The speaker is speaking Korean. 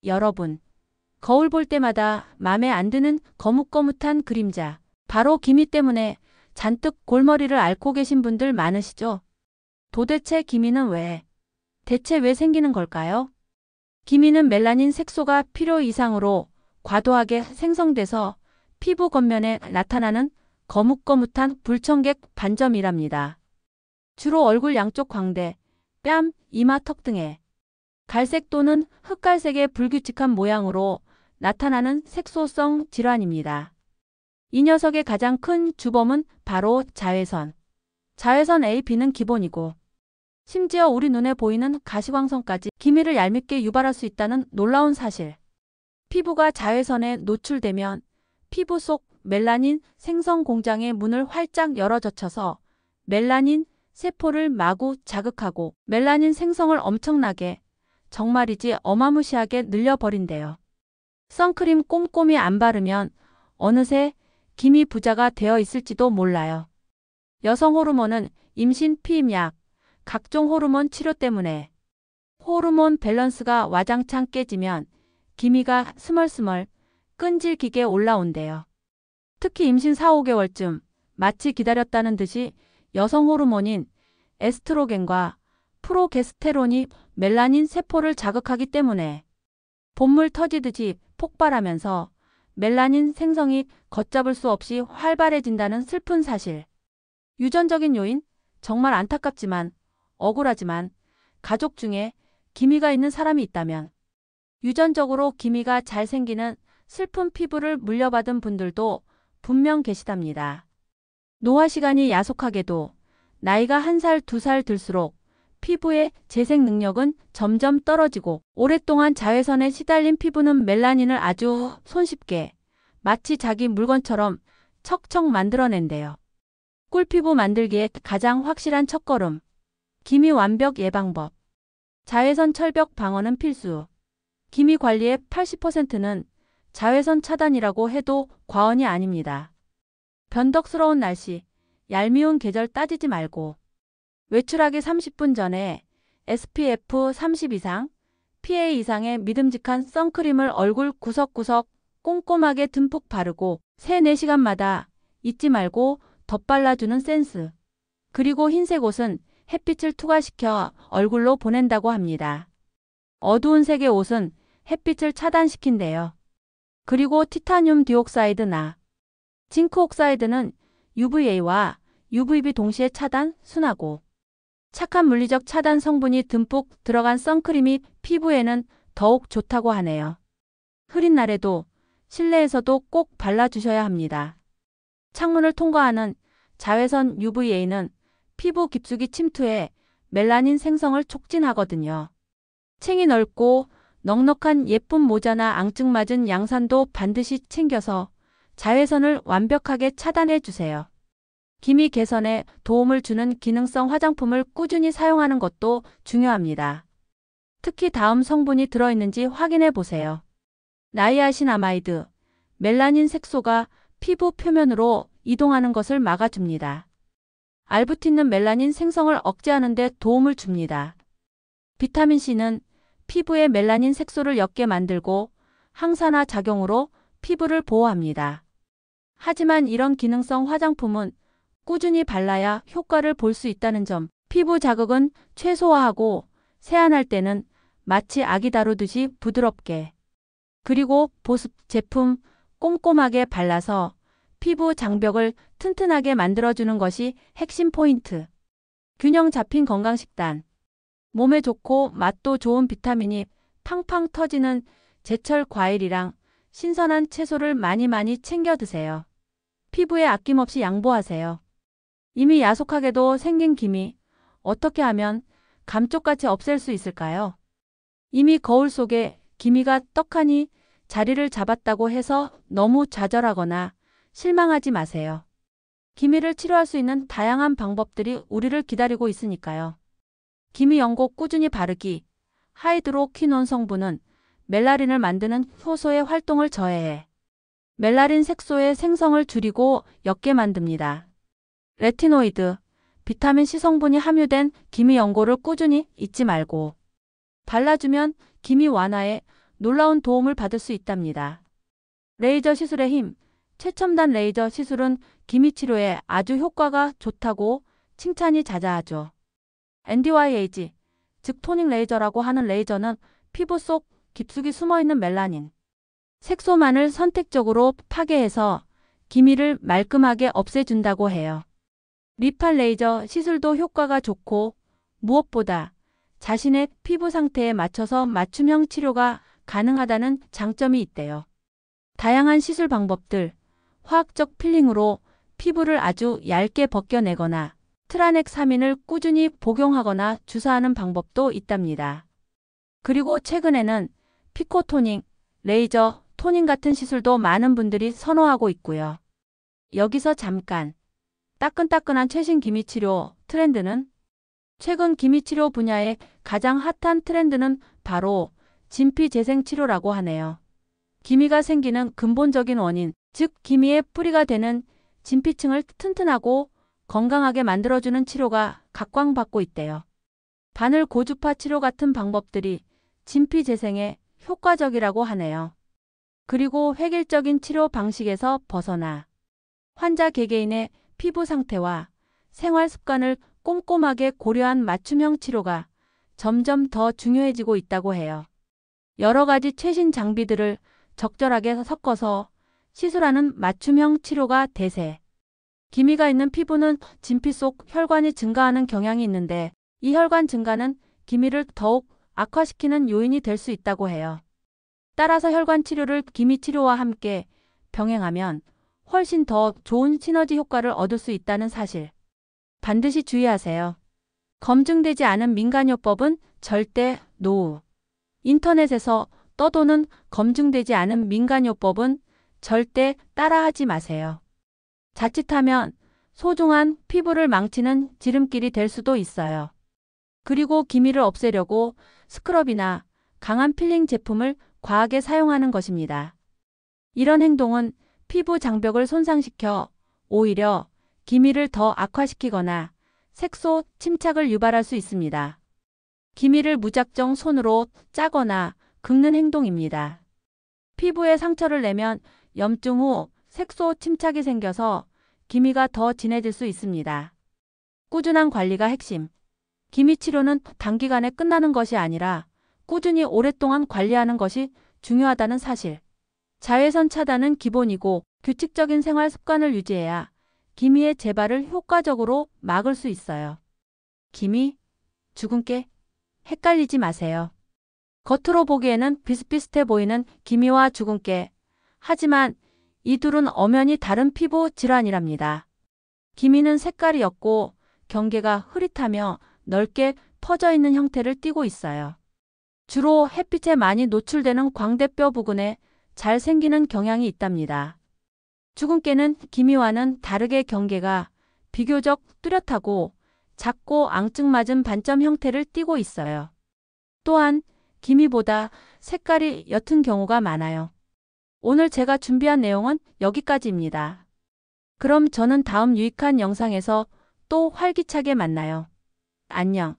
여러분, 거울 볼 때마다 맘에 안 드는 거뭇거뭇한 그림자. 바로 기미 때문에 잔뜩 골머리를 앓고 계신 분들 많으시죠? 도대체 기미는 대체 왜 생기는 걸까요? 기미는 멜라닌 색소가 필요 이상으로 과도하게 생성돼서 피부 겉면에 나타나는 거뭇거뭇한 불청객 반점이랍니다. 주로 얼굴 양쪽 광대, 뺨, 이마, 턱 등에 갈색 또는 흑갈색의 불규칙한 모양으로 나타나는 색소성 질환입니다. 이 녀석의 가장 큰 주범은 바로 자외선. 자외선 A, B는 기본이고 심지어 우리 눈에 보이는 가시광선까지 기미를 얄밉게 유발할 수 있다는 놀라운 사실. 피부가 자외선에 노출되면 피부 속 멜라닌 생성 공장의 문을 활짝 열어 젖혀서 멜라닌 세포를 마구 자극하고 멜라닌 생성을 엄청나게, 정말이지 어마무시하게 늘려버린대요. 선크림 꼼꼼히 안 바르면 어느새 기미 부자가 되어 있을지도 몰라요. 여성 호르몬은 임신 피임약, 각종 호르몬 치료 때문에 호르몬 밸런스가 와장창 깨지면 기미가 스멀스멀 끈질기게 올라온대요. 특히 임신 4, 5개월쯤 마치 기다렸다는 듯이 여성 호르몬인 에스트로겐과 프로게스테론이 멜라닌 세포를 자극하기 때문에 본물 터지듯이 폭발하면서 멜라닌 생성이 걷잡을 수 없이 활발해진다는 슬픈 사실. 유전적인 요인? 정말 안타깝지만 억울하지만 가족 중에 기미가 있는 사람이 있다면 유전적으로 기미가 잘 생기는 슬픈 피부를 물려받은 분들도 분명 계시답니다. 노화 시간이 야속하게도 나이가 1살, 2살 들수록 피부의 재생 능력은 점점 떨어지고 오랫동안 자외선에 시달린 피부는 멜라닌을 아주 손쉽게 마치 자기 물건처럼 척척 만들어낸대요. 꿀피부 만들기에 가장 확실한 첫걸음. 기미 완벽 예방법. 자외선 철벽 방어는 필수. 기미 관리의 80%는 자외선 차단이라고 해도 과언이 아닙니다. 변덕스러운 날씨, 얄미운 계절 따지지 말고 외출하기 30분 전에 SPF 30 이상, PA 이상의 믿음직한 선크림을 얼굴 구석구석 꼼꼼하게 듬뿍 바르고 3, 4시간마다 잊지 말고 덧발라주는 센스. 그리고 흰색 옷은 햇빛을 투과시켜 얼굴로 보낸다고 합니다. 어두운 색의 옷은 햇빛을 차단시킨대요. 그리고 티타늄 디옥사이드나 징크 옥사이드는 UVA와 UVB 동시에 차단, 순하고 착한 물리적 차단 성분이 듬뿍 들어간 선크림이 피부에는 더욱 좋다고 하네요. 흐린 날에도 실내에서도 꼭 발라주셔야 합니다. 창문을 통과하는 자외선 UVA는 피부 깊숙이 침투해 멜라닌 생성을 촉진하거든요. 챙이 넓고 넉넉한 예쁜 모자나 앙증맞은 양산도 반드시 챙겨서 자외선을 완벽하게 차단해 주세요. 기미 개선에 도움을 주는 기능성 화장품을 꾸준히 사용하는 것도 중요합니다. 특히 다음 성분이 들어있는지 확인해 보세요. 나이아신아마이드, 멜라닌 색소가 피부 표면으로 이동하는 것을 막아줍니다. 알부틴은 멜라닌 생성을 억제하는 데 도움을 줍니다. 비타민C는 피부에 멜라닌 색소를 옅게 만들고 항산화 작용으로 피부를 보호합니다. 하지만 이런 기능성 화장품은 꾸준히 발라야 효과를 볼 수 있다는 점, 피부 자극은 최소화하고 세안할 때는 마치 아기 다루듯이 부드럽게, 그리고 보습 제품 꼼꼼하게 발라서 피부 장벽을 튼튼하게 만들어주는 것이 핵심 포인트. 균형 잡힌 건강식단. 몸에 좋고 맛도 좋은 비타민이 팡팡 터지는 제철 과일이랑 신선한 채소를 많이 챙겨 드세요. 피부에 아낌없이 양보하세요. 이미 야속하게도 생긴 기미, 어떻게 하면 감쪽같이 없앨 수 있을까요? 이미 거울 속에 기미가 떡하니 자리를 잡았다고 해서 너무 좌절하거나 실망하지 마세요. 기미를 치료할 수 있는 다양한 방법들이 우리를 기다리고 있으니까요. 기미 연고 꾸준히 바르기. 하이드로퀴논 성분은 멜라닌을 만드는 효소의 활동을 저해해 멜라닌 색소의 생성을 줄이고 옅게 만듭니다. 레티노이드, 비타민C 성분이 함유된 기미 연고를 꾸준히 잊지 말고 발라주면 기미 완화에 놀라운 도움을 받을 수 있답니다. 레이저 시술의 힘. 최첨단 레이저 시술은 기미 치료에 아주 효과가 좋다고 칭찬이 자자하죠. NDYAG, 즉 토닝 레이저라고 하는 레이저는 피부 속 깊숙이 숨어있는 멜라닌, 색소만을 선택적으로 파괴해서 기미를 말끔하게 없애준다고 해요. 리팔 레이저 시술도 효과가 좋고 무엇보다 자신의 피부 상태에 맞춰서 맞춤형 치료가 가능하다는 장점이 있대요. 다양한 시술 방법들, 화학적 필링으로 피부를 아주 얇게 벗겨내거나 트라넥사민을 꾸준히 복용하거나 주사하는 방법도 있답니다. 그리고 최근에는 피코토닝, 레이저, 토닝 같은 시술도 많은 분들이 선호하고 있고요. 여기서 잠깐 따끈따끈한 최신 기미치료 트렌드는? 최근 기미치료 분야의 가장 핫한 트렌드는 바로 진피재생치료라고 하네요. 기미가 생기는 근본적인 원인, 즉 기미의 뿌리가 되는 진피층을 튼튼하고 건강하게 만들어주는 치료가 각광받고 있대요. 바늘 고주파 치료 같은 방법들이 진피재생에 효과적이라고 하네요. 그리고 획일적인 치료 방식에서 벗어나 환자 개개인의 피부 상태와 생활 습관을 꼼꼼하게 고려한 맞춤형 치료가 점점 더 중요해지고 있다고 해요. 여러 가지 최신 장비들을 적절하게 섞어서 시술하는 맞춤형 치료가 대세. 기미가 있는 피부는 진피 속 혈관이 증가하는 경향이 있는데 이 혈관 증가는 기미를 더욱 악화시키는 요인이 될 수 있다고 해요. 따라서 혈관 치료를 기미 치료와 함께 병행하면 훨씬 더 좋은 시너지 효과를 얻을 수 있다는 사실. 반드시 주의하세요. 검증되지 않은 민간요법은 절대 노. 인터넷에서 떠도는 검증되지 않은 민간요법은 절대 따라하지 마세요. 자칫하면 소중한 피부를 망치는 지름길이 될 수도 있어요. 그리고 기미를 없애려고 스크럽이나 강한 필링 제품을 과하게 사용하는 것입니다. 이런 행동은 피부 장벽을 손상시켜 오히려 기미를 더 악화시키거나 색소 침착을 유발할 수 있습니다. 기미를 무작정 손으로 짜거나 긁는 행동입니다. 피부에 상처를 내면 염증 후 색소 침착이 생겨서 기미가 더 진해질 수 있습니다. 꾸준한 관리가 핵심. 기미 치료는 단기간에 끝나는 것이 아니라 꾸준히 오랫동안 관리하는 것이 중요하다는 사실. 자외선 차단은 기본이고 규칙적인 생활 습관을 유지해야 기미의 재발을 효과적으로 막을 수 있어요. 기미, 주근깨, 헷갈리지 마세요. 겉으로 보기에는 비슷비슷해 보이는 기미와 주근깨. 하지만 이 둘은 엄연히 다른 피부 질환이랍니다. 기미는 색깔이 옅고 경계가 흐릿하며 넓게 퍼져 있는 형태를 띠고 있어요. 주로 햇빛에 많이 노출되는 광대뼈 부근에 잘 생기는 경향이 있답니다. 주근깨는 기미와는 다르게 경계가 비교적 뚜렷하고 작고 앙증맞은 반점 형태를 띠고 있어요. 또한 기미보다 색깔이 옅은 경우가 많아요. 오늘 제가 준비한 내용은 여기까지입니다. 그럼 저는 다음 유익한 영상에서 또 활기차게 만나요. 안녕.